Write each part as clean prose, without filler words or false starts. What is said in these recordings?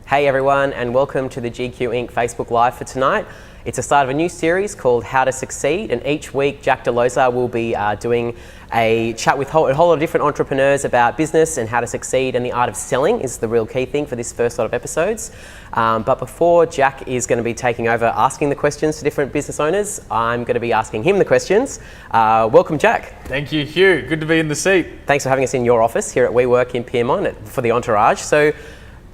Hey everyone, and welcome to the GQinc Facebook Live for tonight. It's the start of a new series called How to Succeed, and each week Jack Delosa will be doing a chat with a whole lot of different entrepreneurs about business and how to succeed, and the art of selling is the real key thing for this first lot of episodes. But before Jack is going to be taking over asking the questions to different business owners, I'm going to be asking him the questions. Welcome, Jack. Thank you, Hugh. Good to be in the seat. Thanks for having us in your office here at WeWork in Pyrmont for the Entourage. So,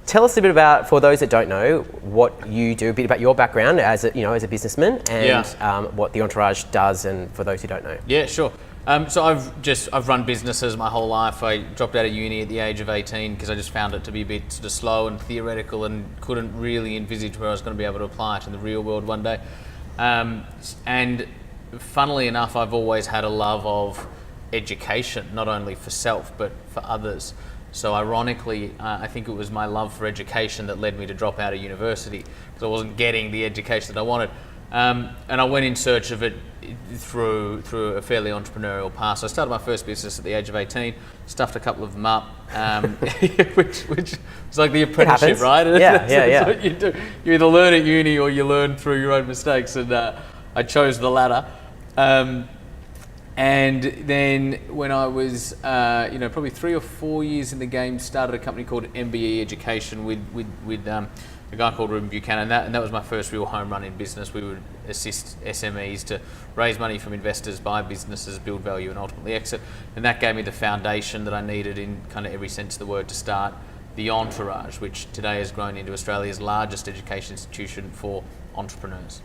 tell us a bit about, for those that don't know, what you do, a bit about your background as a businessman, and what the Entourage does, and for those who don't know. Yeah, sure. So I've run businesses my whole life. I dropped out of uni at the age of 18 because I just found it to be a bit sort of slow and theoretical, and couldn't really envisage where I was going to be able to apply it in the real world one day. And funnily enough, I've always had a love of education, not only for self but for others. So ironically, I think it was my love for education that led me to drop out of university, because I wasn't getting the education that I wanted. And I went in search of it through a fairly entrepreneurial path. So I started my first business at the age of 18, stuffed a couple of them up, which was like the apprenticeship, right? That's what you do. You either learn at uni or you learn through your own mistakes, and I chose the latter. And then when I was, probably 3 or 4 years in the game, started a company called MBE Education with a guy called Buchanan, and that was my first real home run in business. We would assist SMEs to raise money from investors, buy businesses, build value, and ultimately exit. And that gave me the foundation that I needed in kind of every sense of the word to start the Entourage, which today has grown into Australia's largest education institution for entrepreneurs.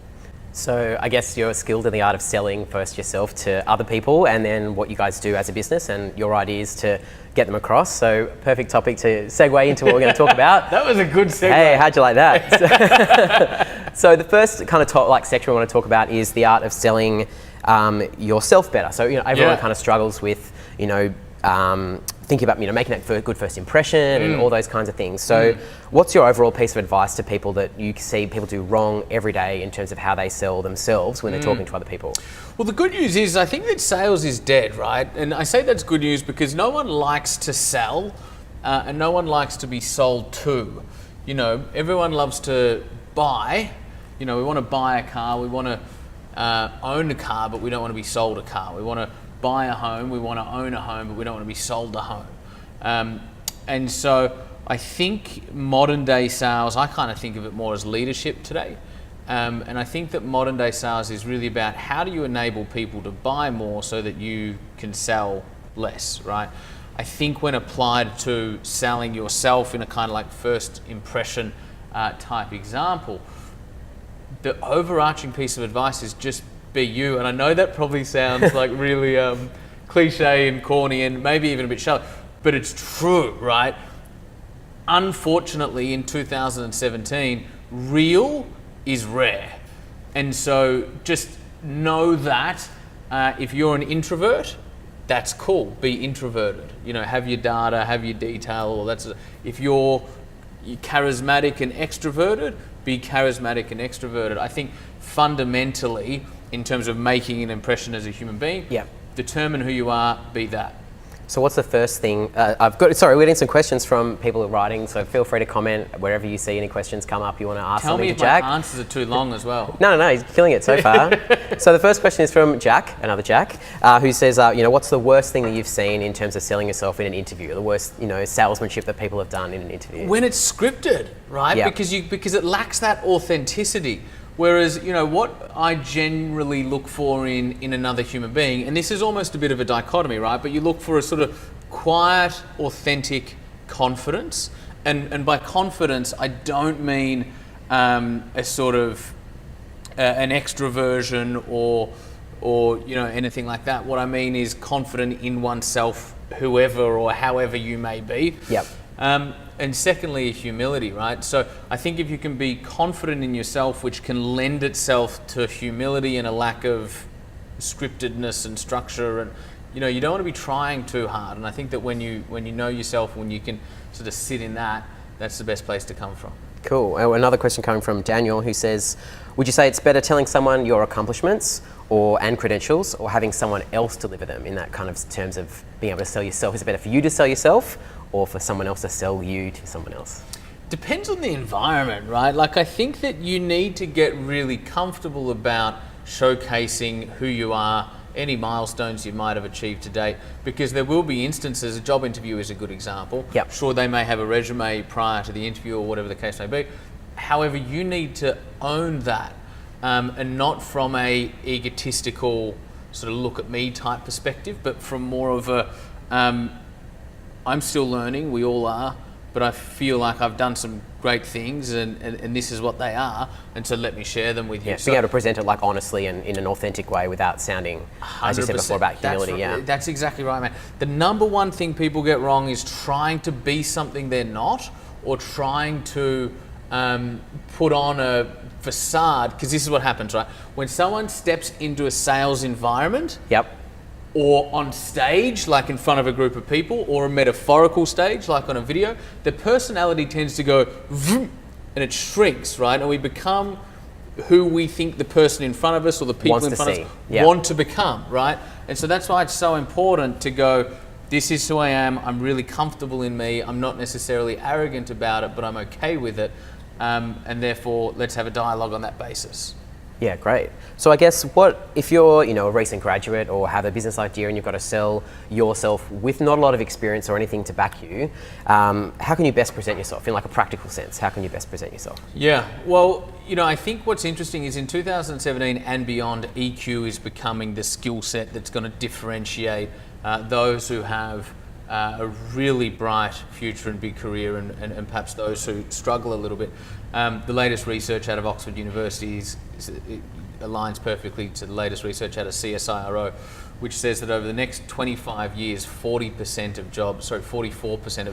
So I guess you're skilled in the art of selling first yourself to other people, and then what you guys do as a business, and your idea is to get them across. So perfect topic to segue into what we're going to talk about. That was a good segue. Hey, how'd you like that? So the first kind of section we want to talk about is the art of selling yourself better. So everyone kind of struggles with thinking about making that good first impression and all those kinds of things. So what's your overall piece of advice to people that you see people do wrong every day in terms of how they sell themselves when they're talking to other people? Well, the good news is I think that sales is dead, right? And I say that's good news because no one likes to sell and no one likes to be sold to. Everyone loves to buy. We want to buy a car, we want to own a car, but we don't want to be sold a car. We want to buy a home, we want to own a home, but we don't want to be sold a home. And so I think modern day sales, I kind of think of it more as leadership today. And I think that modern day sales is really about how do you enable people to buy more so that you can sell less, right? I think when applied to selling yourself in a kind of like first impression type example, the overarching piece of advice is just be you. And I know that probably sounds like really cliche and corny and maybe even a bit shallow, but it's true, right? Unfortunately, in 2017, real is rare. And so just know that if you're an introvert, that's cool, be introverted. Have your data, have your detail, if you're charismatic and extroverted, be charismatic and extroverted. I think fundamentally, in terms of making an impression as a human being, determine who you are, be that. So what's the first thing? We're getting some questions from people writing, so feel free to comment wherever you see any questions come up you want to ask something to Jack. Tell me if my answers are too long as well. No, he's killing it so far. So the first question is from Jack, another Jack, who says, what's the worst thing that you've seen in terms of selling yourself in an interview, the worst, salesmanship that people have done in an interview? When it's scripted, right? Yep. Because it lacks that authenticity. Whereas, what I generally look for in another human being, and this is almost a bit of a dichotomy, right? But you look for a sort of quiet, authentic confidence. And by confidence, I don't mean a sort of an extroversion or anything like that. What I mean is confident in oneself, whoever or however you may be. Yep. And secondly, humility, right? So I think if you can be confident in yourself, which can lend itself to humility and a lack of scriptedness and structure, and you don't want to be trying too hard. And I think that when you know yourself, when you can sort of sit in that, that's the best place to come from. Cool. Another question coming from Daniel, who says, would you say it's better telling someone your accomplishments and credentials, or having someone else deliver them, in that kind of terms of being able to sell yourself? Is it better for you to sell yourself, or for someone else to sell you to someone else? Depends on the environment, right? Like, I think that you need to get really comfortable about showcasing who you are, any milestones you might have achieved to date, because there will be instances, a job interview is a good example. Yep. Sure, they may have a resume prior to the interview or whatever the case may be. However, you need to own that, and not from a egotistical sort of look at me type perspective, but from more of a, I'm still learning, we all are, but I feel like I've done some great things and this is what they are, and so let me share them with you. Yeah, being able to present it like honestly and in an authentic way without sounding, as you said before, about humility. That's exactly right, man. The number one thing people get wrong is trying to be something they're not, or trying to put on a facade, because this is what happens, right? When someone steps into a sales environment, Yep. or on stage, like in front of a group of people, or a metaphorical stage, like on a video, the personality tends to go vroom, and it shrinks, right? And we become who we think the person in front of us or the people in front of us want to become, right? And so that's why it's so important to go, this is who I am, I'm really comfortable in me, I'm not necessarily arrogant about it, but I'm okay with it, and therefore let's have a dialogue on that basis. Yeah, great. So I guess if you're, a recent graduate or have a business idea and you've got to sell yourself with not a lot of experience or anything to back you, how can you best present yourself in like a practical sense? How can you best present yourself? Yeah, well, I think what's interesting is in 2017 and beyond, EQ is becoming the skill set that's going to differentiate those who have a really bright future and big career and perhaps those who struggle a little bit. The latest research out of Oxford University it aligns perfectly to the latest research out of CSIRO, which says that over the next 25 years, 44% of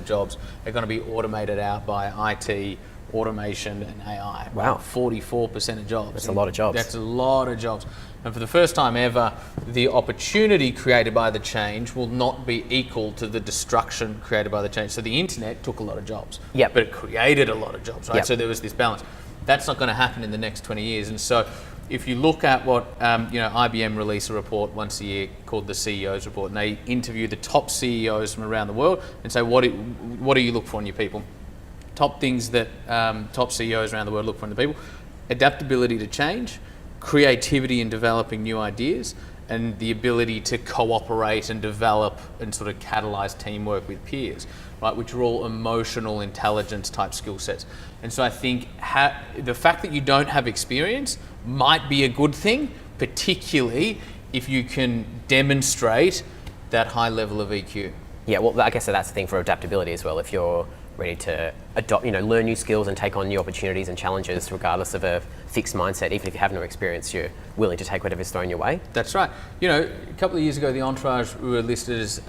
jobs are going to be automated out by IT, automation and AI. Wow. 44% of jobs. That's a lot of jobs. That's a lot of jobs. And for the first time ever, the opportunity created by the change will not be equal to the destruction created by the change. So the internet took a lot of jobs, Yep. but it created a lot of jobs, right? Yep. So there was this balance. That's not going to happen in the next 20 years. And so if you look at what, IBM release a report once a year called the CEO's report, and they interview the top CEOs from around the world and say, what do you look for in your people? Top things that top CEOs around the world look for in the people: adaptability to change, creativity in developing new ideas, and the ability to cooperate and develop and sort of catalyze teamwork with peers, right? Which are all emotional intelligence type skill sets. And so I think the fact that you don't have experience might be a good thing, particularly if you can demonstrate that high level of EQ. Yeah, well, I guess that's the thing for adaptability as well. If you're ready to adopt, learn new skills and take on new opportunities and challenges, regardless of a fixed mindset, even if you have no experience, you're willing to take whatever's thrown your way. That's right. A couple of years ago, the Entourage were listed as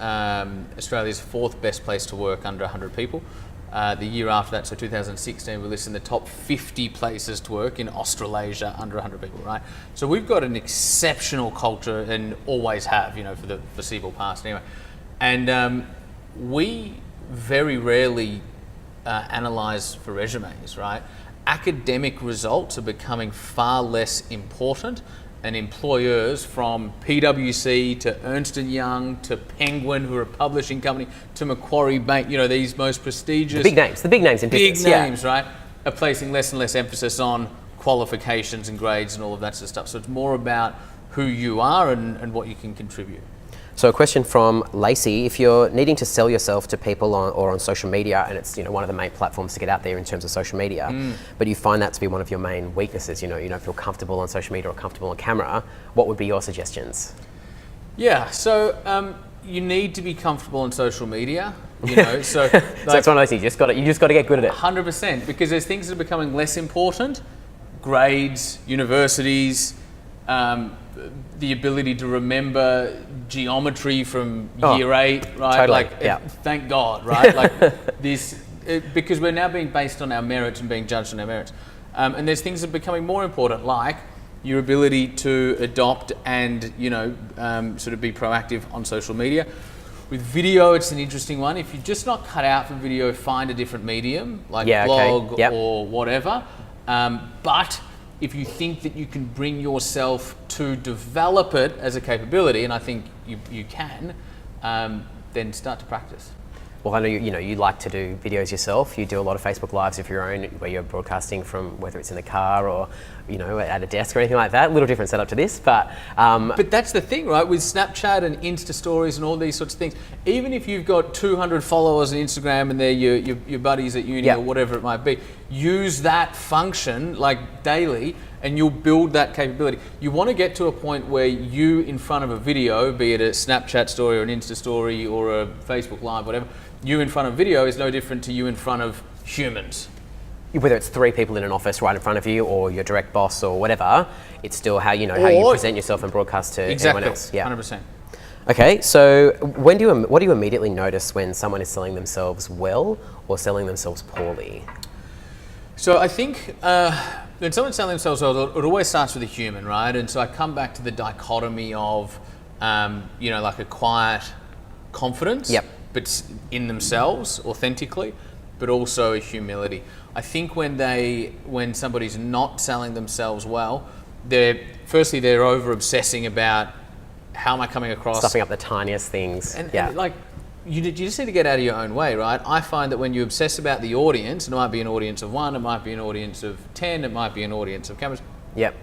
Australia's 4th best place to work under 100 people. The year after that, so 2016, we listed in the top 50 places to work in Australasia under 100 people, right? So we've got an exceptional culture and always have, for the foreseeable past anyway. And we very rarely analyze for resumes, right? Academic results are becoming far less important, and employers from PwC to Ernst & Young to Penguin, who are a publishing company, to Macquarie Bank, these most prestigious... The big names in business. Big names, right? Are placing less and less emphasis on qualifications and grades and all of that sort of stuff. So it's more about who you are and what you can contribute. So a question from Lacey: if you're needing to sell yourself to people or on social media, and it's one of the main platforms to get out there in terms of social media, but you find that to be one of your main weaknesses, you don't feel comfortable on social media or comfortable on camera, what would be your suggestions? Yeah, so you need to be comfortable on social media, So, so it's one of those things. You just got to get good at it. 100%, because there's things that are becoming less important: grades, universities. The ability to remember geometry from year 8, right? Totally. Thank God, right? Because we're now being based on our merits and being judged on our merits. And there's things that are becoming more important, like your ability to adopt and, sort of be proactive on social media. With video, it's an interesting one. If you're just not cut out for video, find a different medium, like blog or whatever. But if you think that you can bring yourself to develop it as a capability, and I think you can, then start to practice. Well, I know you like to do videos yourself. You do a lot of Facebook Lives of your own, where you're broadcasting from whether it's in the car or at a desk or anything like that. A little different setup to this, but that's the thing, right? With Snapchat and Insta stories and all these sorts of things, even if you've got 200 followers on Instagram and they're your buddies at uni or whatever it might be, use that function like daily, and you'll build that capability. You want to get to a point where you in front of a video, be it a Snapchat story or an Insta story or a Facebook Live, whatever, you in front of video is no different to you in front of humans. Whether it's 3 people in an office right in front of you or your direct boss or whatever, it's still how you present yourself and broadcast to everyone else. Yeah, 100%. Okay, so what do you immediately notice when someone is selling themselves well or selling themselves poorly? So I think when someone's selling themselves well, it always starts with a human, right? And so I come back to the dichotomy of, like a quiet confidence, but in themselves, authentically, but also a humility. I think when somebody's not selling themselves well, they're over obsessing about how am I coming across, stuffing up the tiniest things, and you just need to get out of your own way, right? I find that when you obsess about the audience, and it might be an audience of 1, it might be an audience of 10, it might be an audience of cameras.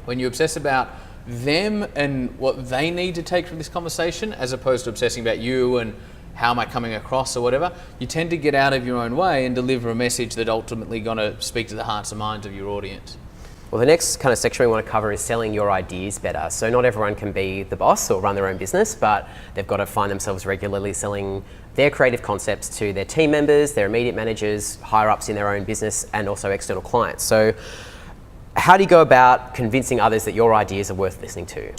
When you obsess about them and what they need to take from this conversation, as opposed to obsessing about you and how am I coming across or whatever, you tend to get out of your own way and deliver a message that ultimately going to speak to the hearts and minds of your audience. Well, the next kind of section we want to cover is selling your ideas better. So not everyone can be the boss or run their own business, but they've got to find themselves regularly selling their creative concepts to their team members, their immediate managers, higher ups in their own business, and also external clients. So how do you go about convincing others that your ideas are worth listening to?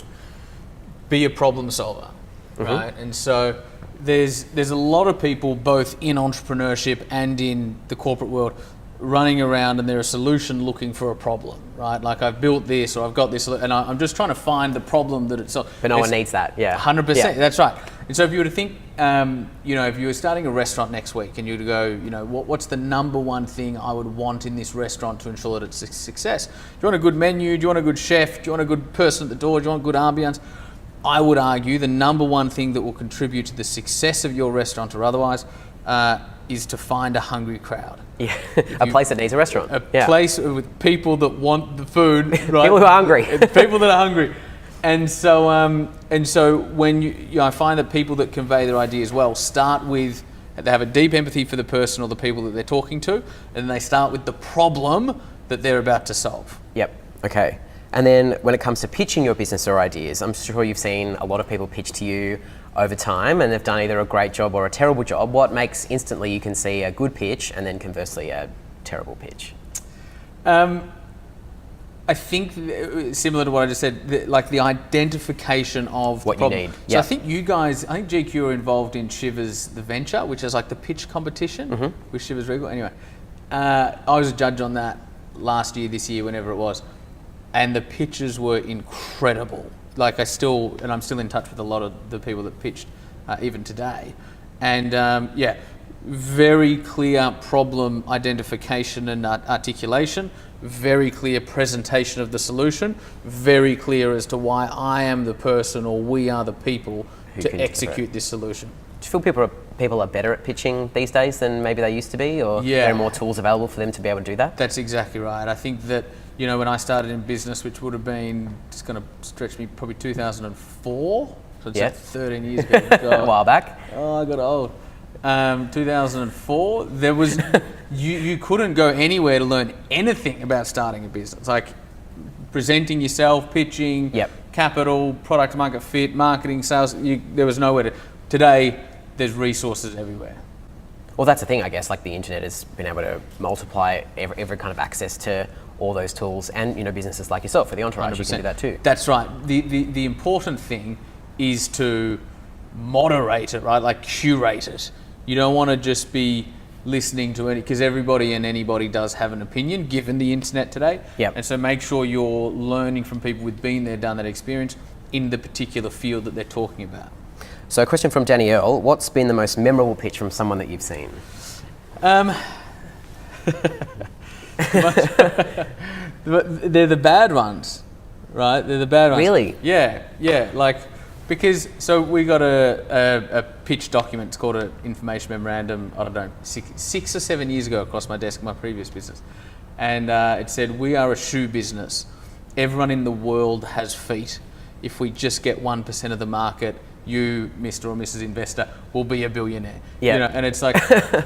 Be a problem solver, right? And so there's a lot of people both in entrepreneurship and in the corporate world running around and they're a solution looking for a problem, right? Like I've built this or I've got this and I'm just trying to find the problem that it's... But no one needs that, 100%, that's right. And so if you were to think, if you were starting a restaurant next week and you were to go, what's the number one thing I would want in this restaurant to ensure that it's a success? Do you want a good menu? Do you want a good chef? Do you want a good person at the door? Do you want good ambience? I would argue the number one thing that will contribute to the success of your restaurant or otherwise is to find a hungry crowd. Yeah, a place that needs a restaurant. A place with people that want the food, right? People who are hungry. People that are hungry. And so when I find that people that convey their ideas well start with, they have a deep empathy for the person or the people that they're talking to, and they start with the problem that they're about to solve. Yep, okay. And then when it comes to pitching your business or ideas, I'm sure you've seen a lot of people pitch to you over time and they've done either a great job or a terrible job. What makes instantly you can see a good pitch and then conversely a terrible pitch? I think similar to what I just said, like the identification of what the problem. You need. So I think you guys, GQ are involved in Shivers the Venture, which is like the pitch competition with Shivers Regal. Anyway, I was a judge on that this year, whenever it was. And the pitches were incredible. Like I'm still in touch with a lot of the people that pitched even today. And very clear problem identification and articulation, very clear presentation of the solution, very clear as to why I am the person or we are the people to execute this solution. Do you feel people are better at pitching these days than maybe they used to be, or there are more tools available for them to be able to do that? That's exactly right. I think that, when I started in business, which would have been, it's going to stretch me, probably 2004, so it's 13 years ago. A while back. Oh, I got old. 2004, there was, you couldn't go anywhere to learn anything about starting a business. Like presenting yourself, pitching, capital, product market fit, marketing, sales, there was nowhere to. Today, there's resources everywhere. Well, that's the thing, I guess, like the internet has been able to multiply every kind of access to all those tools and, businesses like yourself for the Entourage, 100%. You can do that too. That's right. The important thing is to moderate it, right? Like curate it. You don't want to just be listening to because everybody and anybody does have an opinion given the internet today. And so make sure you're learning from people who've been there, done that experience in the particular field that they're talking about. So a question from Danielle, what's been the most memorable pitch from someone that you've seen? They're the bad ones, right? They're the bad ones. Really? Yeah. Like Because so we got a pitch document. It's called an information memorandum. I don't know, 6 or 7 years ago across my desk in my previous business, and it said, "We are a shoe business. Everyone in the world has feet. If we just get 1% of the market, you, Mr. or Mrs. Investor, will be a billionaire." Yeah. You know, and it's like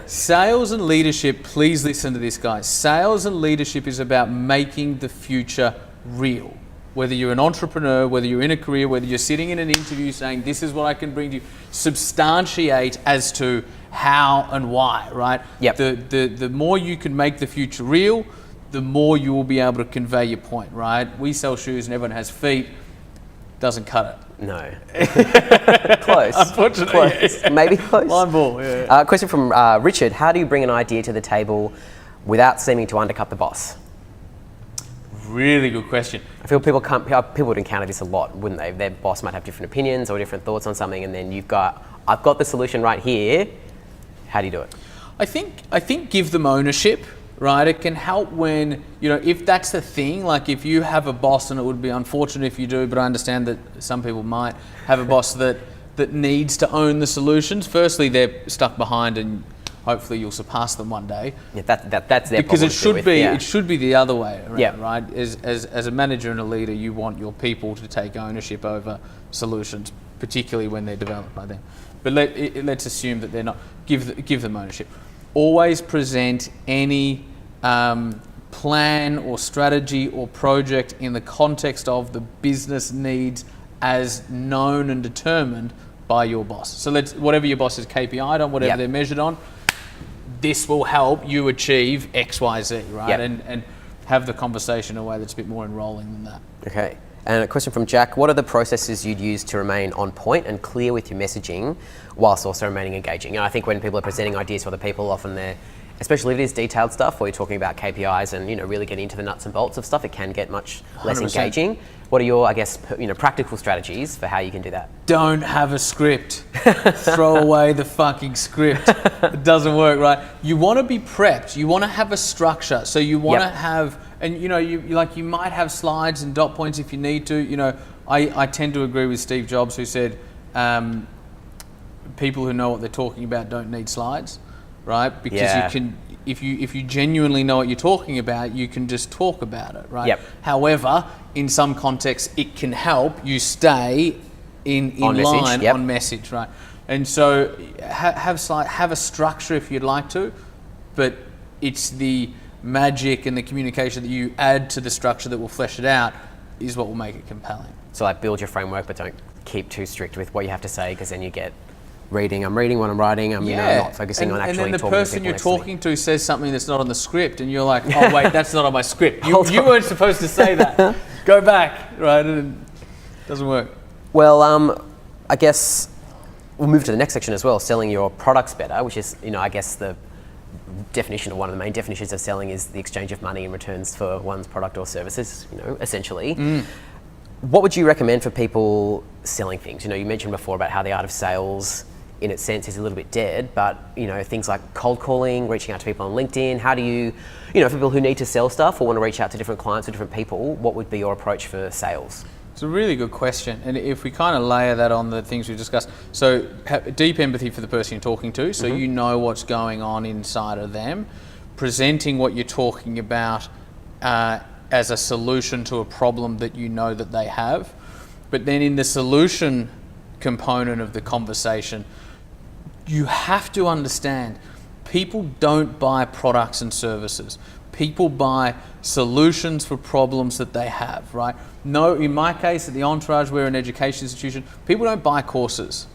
sales and leadership. Please listen to this, guys. Sales and leadership is about making the future real. Whether you're an entrepreneur, whether you're in a career, whether you're sitting in an interview saying, "This is what I can bring to you," substantiate as to how and why, right? Yep. The more you can make the future real, the more you will be able to convey your point, right? We sell shoes and everyone has feet. Doesn't cut it. No. Close. Unfortunately. Close. Maybe close. Line ball, yeah. Question from Richard. How do you bring an idea to the table without seeming to undercut the boss? Really good question. I feel people would encounter this a lot, wouldn't they? Their boss might have different opinions or different thoughts on something, and then I've got the solution right here. How do you do it? I think give them ownership, right? It can help when, if that's the thing, like if you have a boss, and it would be unfortunate if you do, but I understand that some people might have a boss that needs to own the solutions. Firstly, they're stuck behind, and hopefully you'll surpass them one day. Yeah, that's their because problem it should be the other way around, yeah. right? As a manager and a leader, you want your people to take ownership over solutions, particularly when they're developed by them. But let's assume that they're not. Give them ownership. Always present any plan or strategy or project in the context of the business needs as known and determined by your boss. So whatever your boss is KPI'd on, whatever yep. they're measured on, this will help you achieve X, Y, Z, right? Yep. And have the conversation in a way that's a bit more enrolling than that. Okay. And a question from Jack. What are the processes you'd use to remain on point and clear with your messaging whilst also remaining engaging? I think when people are presenting ideas to other people, often they're, especially if it is detailed stuff where you're talking about KPIs and really getting into the nuts and bolts of stuff, it can get much less 100%. Engaging. What are your, practical strategies for how you can do that? Don't have a script. Throw away the fucking script. It doesn't work, right? You want to be prepped. You want to have a structure. So you want to have, and you might have slides and dot points if you need to. I tend to agree with Steve Jobs, who said, people who know what they're talking about don't need slides, right? Because you can, if you genuinely know what you're talking about, you can just talk about it, right? Yep. However, in some contexts, it can help you stay in line on message, right? And so have a structure if you'd like to, but it's the magic and the communication that you add to the structure that will flesh it out is what will make it compelling. So build your framework, but don't keep too strict with what you have to say, because then you get I'm reading what I'm writing. I'm not focusing on actually talking to people. And then the person you're talking to says something that's not on the script, and you're like, oh wait, that's not on my script. You weren't supposed to say that. Go back, right? And it doesn't work. Well, I guess we'll move to the next section as well, selling your products better, which is, I guess the definition, or one of the main definitions of selling, is the exchange of money in returns for one's product or services, essentially. What would you recommend for people selling things? You mentioned before about how the art of sales, in its sense, is a little bit dead, but things like cold calling, reaching out to people on LinkedIn. How do you, for people who need to sell stuff or want to reach out to different clients or different people, what would be your approach for sales? It's a really good question, and if we kind of layer that on the things we've discussed, so have deep empathy for the person you're talking to, so you know what's going on inside of them, presenting what you're talking about as a solution to a problem that you know that they have, but then in the solution component of the conversation, you have to understand people don't buy products and services. People buy solutions for problems that they have, right? No, in my case, at the Entourage, we're an education institution. People don't buy courses.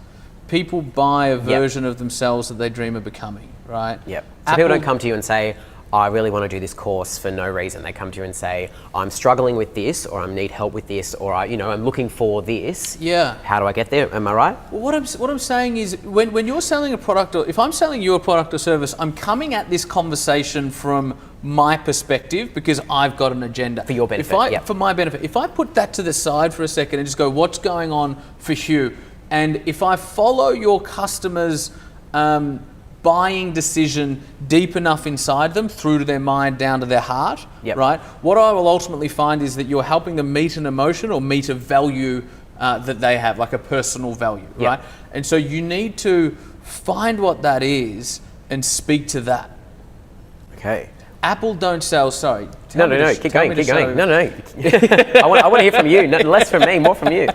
People buy a version of themselves that they dream of becoming, right? Yep. So people don't come to you and say, I really want to do this course for no reason. They come to you and say, I'm struggling with this, or I need help with this, or I'm looking for this. Yeah. How do I get there? Am I right? Well, what I'm saying is, when you're selling a product, or if I'm selling you a product or service, I'm coming at this conversation from my perspective because I've got an agenda. For your benefit, For my benefit. If I put that to the side for a second and just go, what's going on for Hugh? And if I follow your customers' buying decision deep enough inside them, through to their mind, down to their heart, right? What I will ultimately find is that you're helping them meet an emotion or meet a value that they have, like a personal value, Yeah. right? And so you need to find what that is and speak to that. Okay. Apple don't sell, sorry. No, keep going. No. I want to hear from you, less from me, more from you.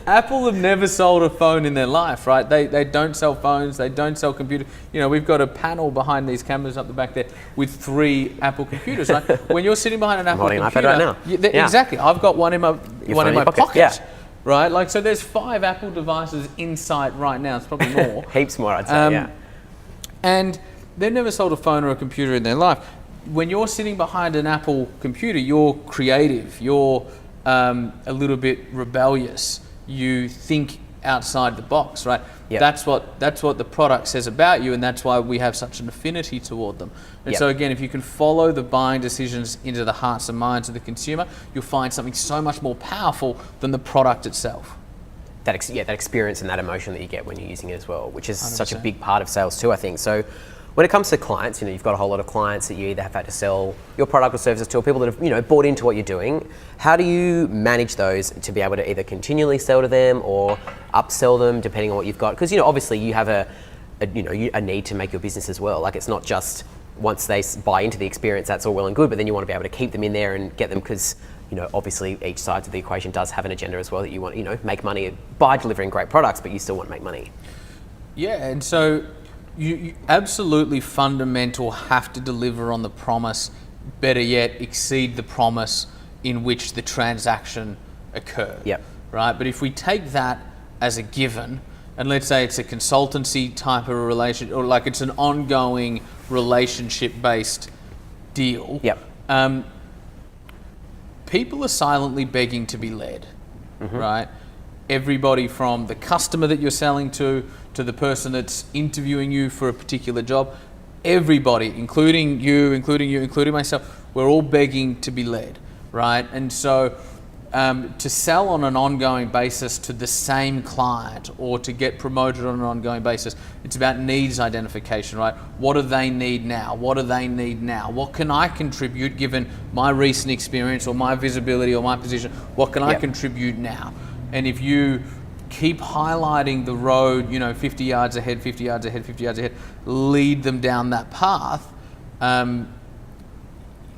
Apple have never sold a phone in their life, right? They don't sell phones, they don't sell computers. You know, we've got a panel behind these cameras up the back there with 3 Apple computers, right? When you're sitting behind an Apple holding computer, an iPad right now. Exactly. I've got one in my pocket. Yeah. Right? Like, so there's 5 Apple devices in sight right now. It's probably more. Heaps more, I'd say, yeah. And they've never sold a phone or a computer in their life. When you're sitting behind an Apple computer, you're creative, you're a little bit rebellious, you think outside the box, right? Yep. That's what the product says about you, and that's why we have such an affinity toward them. And Yep. so again, if you can follow the buying decisions into the hearts and minds of the consumer, you'll find something so much more powerful than the product itself. That experience and that emotion that you get when you're using it as well, which is 100%. such a big part of sales too, I think. So when it comes to clients, you've got a whole lot of clients that you either have had to sell your product or services to, or people that have, bought into what you're doing. How do you manage those to be able to either continually sell to them or upsell them, depending on what you've got? Because, obviously you have a need to make your business as well. Like, it's not just once they buy into the experience, that's all well and good, but then you want to be able to keep them in there and get them, because obviously each side of the equation does have an agenda as well, that you want, make money by delivering great products, but you still want to make money. Yeah, and so you absolutely fundamental have to deliver on the promise, better yet, exceed the promise in which the transaction occurred. Yep. Right? But if we take that as a given, and let's say it's a consultancy type of a relationship, or like it's an ongoing relationship-based deal, Yep. People are silently begging to be led, right? Everybody from the customer that you're selling to the person that's interviewing you for a particular job, everybody, including you, including myself, we're all begging to be led, right? And so to sell on an ongoing basis to the same client or to get promoted on an ongoing basis, it's about needs identification, right? What do they need now? What do they need now? What can I contribute given my recent experience or my visibility or my position? What can I contribute now? And if you keep highlighting the road, 50 yards ahead, 50 yards ahead, 50 yards ahead, lead them down that path.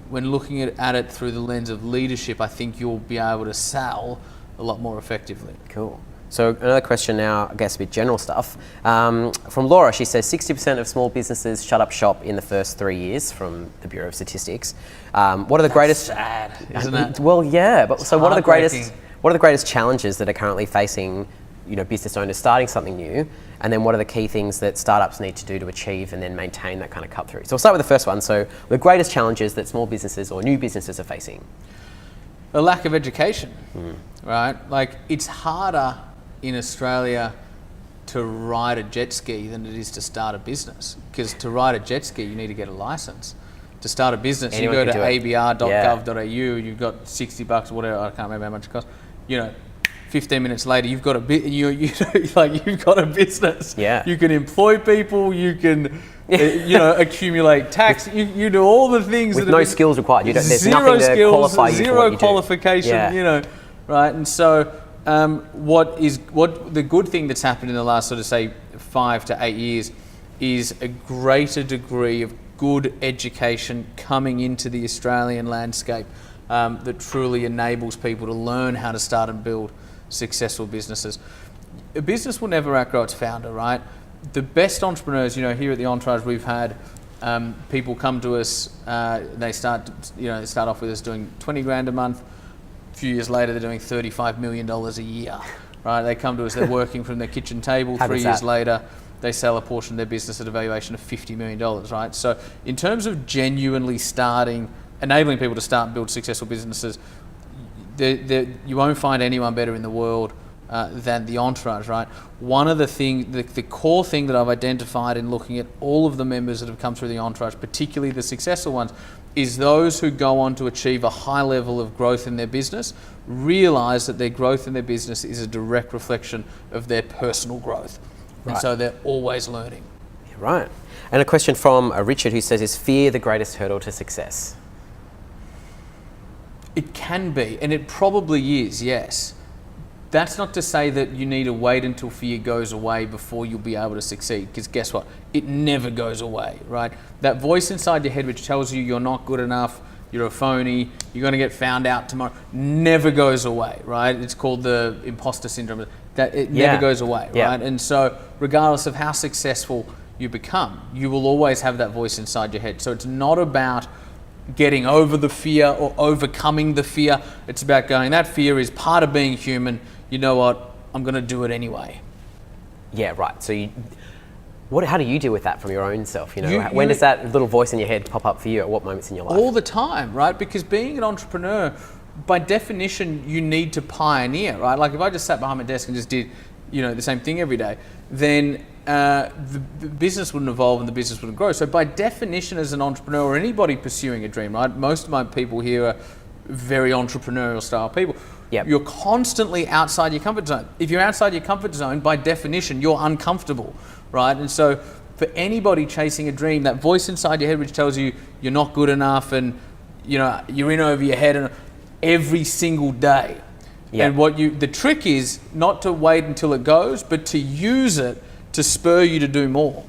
When looking at it through the lens of leadership, I think you'll be able to sell a lot more effectively. Cool. So another question now, I guess a bit general stuff. From Laura, she says 60% of small businesses shut up shop in the first 3 years from the Bureau of Statistics. What are the greatest? Sad, isn't it? Well, yeah, but so what are the Heartbreaking. greatest challenges that are currently facing business owners starting something new, and then what are the key things that startups need to do to achieve and then maintain that kind of cut through? So we'll start with the first one. So the greatest challenges that small businesses or new businesses are facing. A lack of education, right? Like, it's harder in Australia to ride a jet ski than it is to start a business, because to ride a jet ski you need to get a license. To start a business, Anyone you go can to do it. abr.gov.au, you've got $60 or whatever, I can't remember how much it costs. 15 minutes later, you've got you've got a business. Yeah. You can employ people. You can, accumulate tax. You do all the things With that no skills required. There's zero nothing to skills, qualify you for zero what you do. qualification. Yeah. Right? And so, what the good thing that's happened in the last sort of say 5 to 8 years is a greater degree of good education coming into the Australian landscape that truly enables people to learn how to start and build successful businesses. A business will never outgrow its founder, right? The best entrepreneurs, here at the Entourage, we've had people come to us. They start off with us doing 20 grand a month. A few years later, they're doing $35 million a year, right? They come to us. They're working from their kitchen table. 3 years later, they sell a portion of their business at a valuation of $50 million, right? So, in terms of genuinely enabling people to start and build successful businesses, you won't find anyone better in the world than the Entourage, right? One of the things, the core thing that I've identified in looking at all of the members that have come through the Entourage, particularly the successful ones, is those who go on to achieve a high level of growth in their business realize that their growth in their business is a direct reflection of their personal growth. Right. And so they're always learning. Right. And a question from Richard, who says, is fear the greatest hurdle to success? It can be, and it probably is, yes. that's not to say that you need to wait until fear goes away before you'll be able to succeed, because guess what? It never goes away, right? That voice inside your head which tells you you're not good enough, you're a phony, you're going to get found out tomorrow, never goes away, right? It's called the imposter syndrome. That it never goes away, right? And so regardless of how successful you become, you will always have that voice inside your head. So it's not about getting over the fear or overcoming the fear. It's about going, that fear is part of being human. You know what? I'm going to do it anyway. Yeah, right. So how do you deal with that from your own self? When does that little voice in your head pop up for you? At what moments in your life? All the time, right? Because being an entrepreneur, by definition, you need to pioneer, right? Like if I just sat behind my desk and just did, the same thing every day, then the business wouldn't evolve and the business wouldn't grow. So by definition, as an entrepreneur or anybody pursuing a dream, right? Most of my people here are very entrepreneurial style people. Yep. You're constantly outside your comfort zone. If you're outside your comfort zone, by definition, you're uncomfortable, right? And so for anybody chasing a dream, that voice inside your head which tells you you're not good enough and you're in over your head and every single day. Yep. And the trick is not to wait until it goes, but to use it to spur you to do more.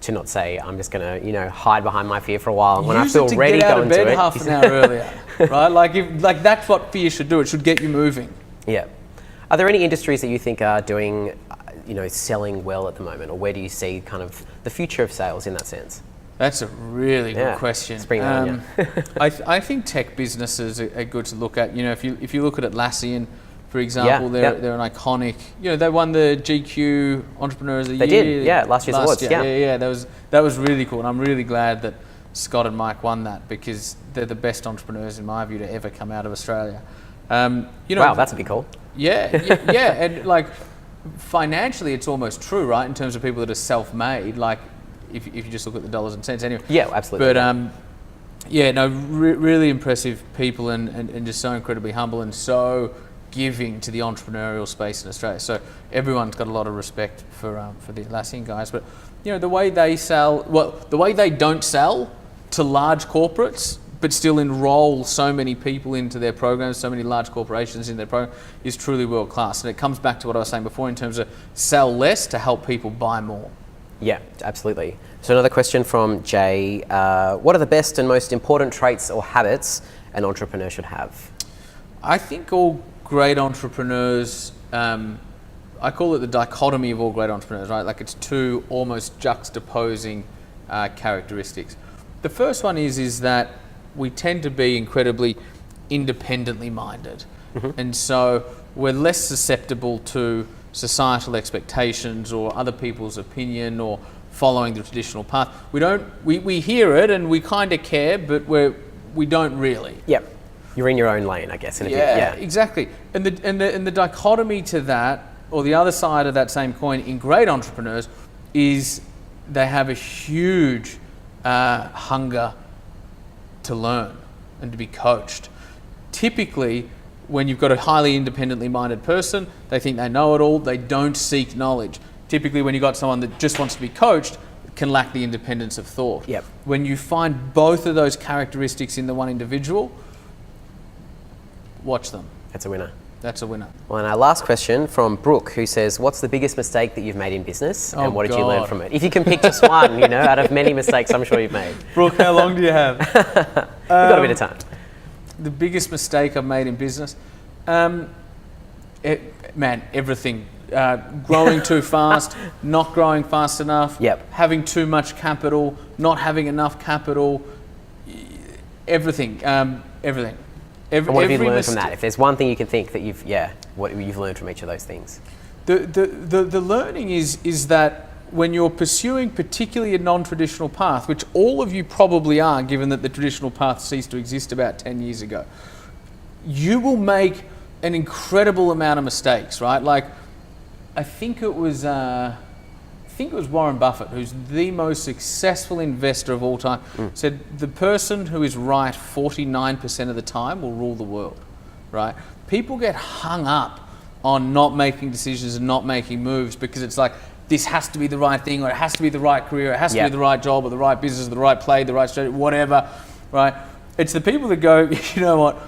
To not say, I'm just going to, hide behind my fear for a while. And when Use I feel it to ready, get out go of into bed it. half an hour earlier, right? Like that's what fear should do. It should get you moving. Yeah. Are there any industries that you think are doing, selling well at the moment, or where do you see kind of the future of sales in that sense? That's a really good question. Spring on you. I think tech businesses are good to look at. If you look at Atlassian, for example, they're an iconic. They won the GQ Entrepreneurs of the Year. They did, last year's awards. Yeah. That was really cool, and I'm really glad that Scott and Mike won that because they're the best entrepreneurs in my view to ever come out of Australia. Wow, that's a big call. Yeah, and like financially, it's almost true, right? In terms of people that are self-made, like if you just look at the dollars and cents, anyway. Yeah, absolutely. But really impressive people and just so incredibly humble and so giving to the entrepreneurial space in Australia. So everyone's got a lot of respect for the Atlassian guys. But the way they sell, the way they don't sell to large corporates, but still enroll so many people into their programs, so many large corporations in their program, is truly world class. And it comes back to what I was saying before in terms of sell less to help people buy more. Yeah, absolutely. So another question from Jay. What are the best and most important traits or habits an entrepreneur should have? I think all great entrepreneurs, I call it the dichotomy of all great entrepreneurs, right? Like it's two almost juxtaposing characteristics. The first one is that we tend to be incredibly independently minded. Mm-hmm. And so we're less susceptible to societal expectations or other people's opinion or following the traditional path. We hear it and we kind of care, but we don't really. Yep. You're in your own lane, I guess. Exactly. And the dichotomy to that, or the other side of that same coin in great entrepreneurs, is they have a huge hunger to learn and to be coached. Typically, when you've got a highly independently minded person, they think they know it all, they don't seek knowledge. Typically, when you've got someone that just wants to be coached, can lack the independence of thought. Yep. When you find both of those characteristics in the one individual, watch them. That's a winner. That's a winner. Well, and our last question from Brooke, who says, what's the biggest mistake that you've made in business and what did you learn from it? If you can pick just one, out of many mistakes I'm sure you've made. Brooke, how long do you have? We've got a bit of time. The biggest mistake I've made in business? Everything. Growing too fast, not growing fast enough, having too much capital, not having enough capital, everything. And what have you learned from that? If there's one thing you can think that what you've learned from each of those things? The learning is that when you're pursuing particularly a non-traditional path, which all of you probably are, given that the traditional path ceased to exist about 10 years ago, you will make an incredible amount of mistakes, right? Like, I think it was Warren Buffett, who's the most successful investor of all time, said the person who is right 49% of the time will rule the world, right? People get hung up on not making decisions and not making moves because it's like, this has to be the right thing, or it has to be the right career, it has to be the right job, or the right business, or the right play, the right strategy, whatever, right? It's the people that go, you know what,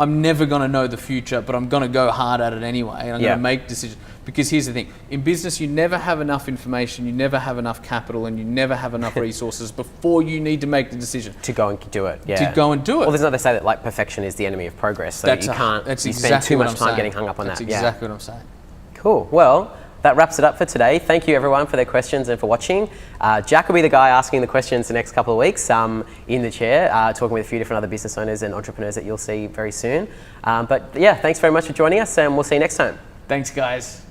I'm never going to know the future, but I'm going to go hard at it anyway. And I'm going to make decisions. Because here's the thing, in business, you never have enough information, you never have enough capital, and you never have enough resources before you need to make the decision. To go and do it, To go and do it. Well, there's another say that like perfection is the enemy of progress, so you can't exactly spend too much I'm time saying. getting hung up on That's that. exactly what I'm saying. Cool. Well, that wraps it up for today. Thank you everyone for their questions and for watching. Jack will be the guy asking the questions the next couple of weeks in the chair, talking with a few different other business owners and entrepreneurs that you'll see very soon. But yeah, thanks very much for joining us, and we'll see you next time. Thanks, guys.